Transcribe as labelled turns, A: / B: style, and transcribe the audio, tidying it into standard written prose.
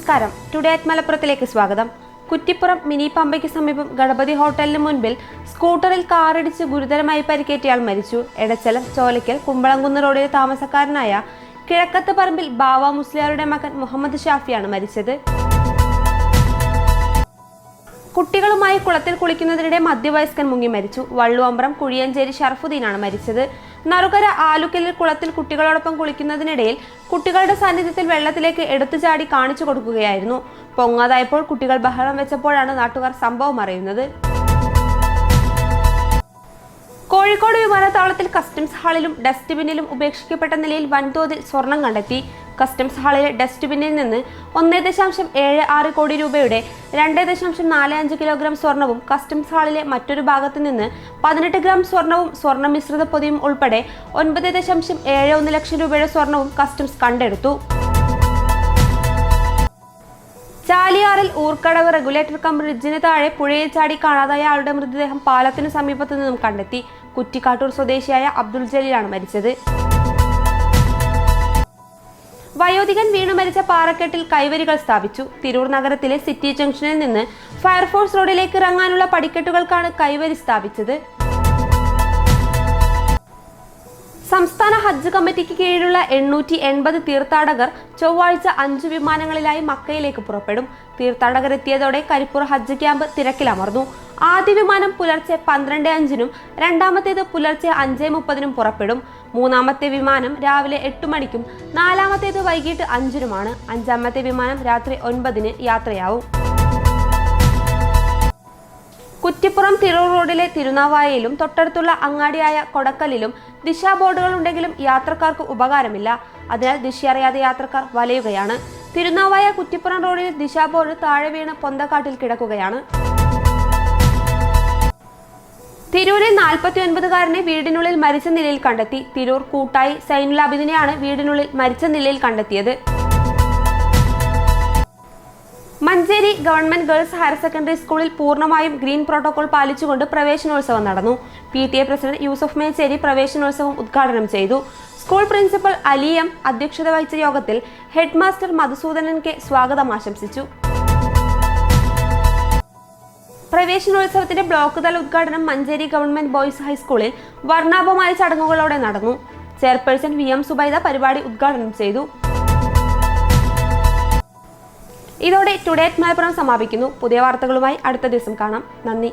A: നമസ്കാരം. Today at മലപ്പുറത്തിലേക്ക് സ്വാഗതം. Kuttippuram mini പമ്പയ്ക്ക് സമീപം ഗണപതി ഹോട്ടലിന് മുൻപിൽ സ്കൂട്ടറിൽ കാറിടിച്ച് ഗുരുതരമായി പരിക്കേറ്റയാൾ മരിച്ചു. എടച്ചലം ചോലയ്ക്കൽ കുമ്പളംകുന്ന് റോഡിലെ താമസക്കാരനായ കിഴക്കത്ത് പറമ്പിൽ ബാവ മുസ്ലിയാരുടെ മകൻ മുഹമ്മദ് ഷാഫിയാണ് മരിച്ചത്. കുട്ടികളുമായി കുളത്തിൽ കുളിക്കുന്നതിനിടെ മധ്യവയസ്കൻ മുങ്ങി മരിച്ചു. വള്ളുവമ്പ്രം കുഴിയഞ്ചേരി ഷറഫുദ്ദീനാണ് മരിച്ചത്. നറുകര ആലുക്കലിൽ കുളത്തിൽ കുട്ടികളോടൊപ്പം കുളിക്കുന്നതിനിടയിൽ കുട്ടികളുടെ സാന്നിധ്യത്തിൽ വെള്ളത്തിലേക്ക് എടുത്തുചാടി കാണിച്ചു കൊടുക്കുകയായിരുന്നു. പൊങ്ങാതായപ്പോൾ കുട്ടികൾ ബഹളം വെച്ചപ്പോഴാണ് നാട്ടുകാർ സംഭവം അറിയുന്നത്. കോഴിക്കോട് വിമാനത്താവളത്തിൽ കസ്റ്റംസ് ഹാളിലും ഡസ്റ്റ്ബിന്നിലും ഉപേക്ഷിക്കപ്പെട്ട നിലയിൽ വൻതോതിൽ സ്വർണം കണ്ടെത്തി. കസ്റ്റംസ് ഹാളിലെ ഡസ്റ്റ്ബിന്നിൽ നിന്ന് 1.76 കോടി രൂപയുടെ 2.45 കിലോഗ്രാം സ്വർണവും കസ്റ്റംസ് ഹാളിലെ മറ്റൊരു ഭാഗത്തു നിന്ന് 18 ഗ്രാം സ്വർണവും സ്വർണ്ണ മിശ്രിത പൊതിയും ഉൾപ്പെടെ 9.71 ലക്ഷം രൂപയുടെ സ്വർണവും കസ്റ്റംസ് കണ്ടെടുത്തു. ചാലിയാറിൽ ഊർക്കടവ് റെഗുലേറ്റർ കം ബ്രിഡ്ജിന് താഴെ പുഴയിൽ ചാടി കാണാതായ ആളുടെ മൃതദേഹം പാലത്തിന് സമീപത്തു നിന്നും കണ്ടെത്തി. കുറ്റിക്കാട്ടൂർ സ്വദേശിയായ അബ്ദുൾ ജലീലാണ് മരിച്ചത്. വയോധികൻ വീണു മരിച്ച പാറക്കെട്ടിൽ കൈവരികൾ സ്ഥാപിച്ചു. തിരൂർ നഗരത്തിലെ സിറ്റി ജംഗ്ഷനിൽ നിന്ന് ഫയർഫോഴ്സ് റോഡിലേക്ക് ഇറങ്ങാനുള്ള പടിക്കെട്ടുകൾക്കാണ് കൈവരി സ്ഥാപിച്ചത്. സംസ്ഥാന ഹജ്ജ് കമ്മിറ്റിക്ക് കീഴിലുള്ള 880 തീർത്ഥാടകർ ചൊവ്വാഴ്ച 5 വിമാനങ്ങളിലായി മക്കയിലേക്ക് പുറപ്പെടും. തീർത്ഥാടകർ എത്തിയതോടെ കരിപ്പൂർ ഹജ്ജ് ക്യാമ്പ് തിരക്കിലമർന്നു. ആദ്യ വിമാനം പുലർച്ചെ 12:05-നും രണ്ടാമത്തേത് പുലർച്ചെ 5:30-നും പുറപ്പെടും. മൂന്നാമത്തെ വിമാനം രാവിലെ 8 മണിക്കും 4-മത്തേത് വൈകിട്ട് 5-നുമാണ്. 5-മത്തെ വിമാനം രാത്രി 9-ന് യാത്രയാവും. കുറ്റിപ്പുറം തിരൂർ റോഡിലെ തിരുനാവായയിലും തൊട്ടടുത്തുള്ള അങ്ങാടിയായ കൊടക്കലിലും ദിശാ ബോർഡുകൾ ഉണ്ടെങ്കിലും യാത്രക്കാർക്ക് ഉപകാരമില്ല. അതിനാൽ ദിശയറിയാതെ യാത്രക്കാർ വലയുകയാണ്. തിരുനാവായ കുറ്റിപ്പുറം റോഡിൽ ദിശാ ബോർഡ് താഴെ വീണ് പൊന്തക്കാട്ടിൽ കിടക്കുകയാണ്. തിരൂരിൽ 49-കാരനെ വീടിനുള്ളിൽ മരിച്ച നിലയിൽ കണ്ടെത്തി. തിരൂർ കൂട്ടായി സൈനുൽ അബിദിനെയാണ് വീടിനുള്ളിൽ മരിച്ച നിലയിൽ കണ്ടെത്തിയത്. Manjeri government girls higher secondary സ്കൂളിൽ പൂർണ്ണമായും ഗ്രീൻ പ്രോട്ടോകോൾ പാലിച്ചുകൊണ്ട് പ്രവേശനോത്സവം നടന്നു. PTA പ്രസിഡന്റ് യൂസഫ് മേച്ചേരി പ്രവേശനോത്സവം ഉദ്ഘാടനം ചെയ്തു. സ്കൂൾ പ്രിൻസിപ്പൽ അലിയം അധ്യക്ഷത വഹിച്ച യോഗത്തിൽ ഹെഡ് മാസ്റ്റർ മധുസൂദനൻ കെ സ്വാഗതം ആശംസിച്ചു. പ്രവേശനോത്സവത്തിന്റെ ബ്ലോക്ക് തല ഉദ്ഘാടനം മഞ്ചേരി ഗവൺമെന്റ് ബോയ്സ് ഹൈസ്കൂളിൽ വർണ്ണാഭമായ ചടങ്ങുകളോടെ നടന്നു. ചെയർപേഴ്സൺ VM സുബൈദ പരിപാടി ഉദ്ഘാടനം ചെയ്തു. ഇതോടെ ടുഡേ അറ്റ് മലപ്പുറം സമാപിക്കുന്നു. പുതിയ വാർത്തകളുമായി അടുത്ത ദിവസം കാണാം. നന്ദി.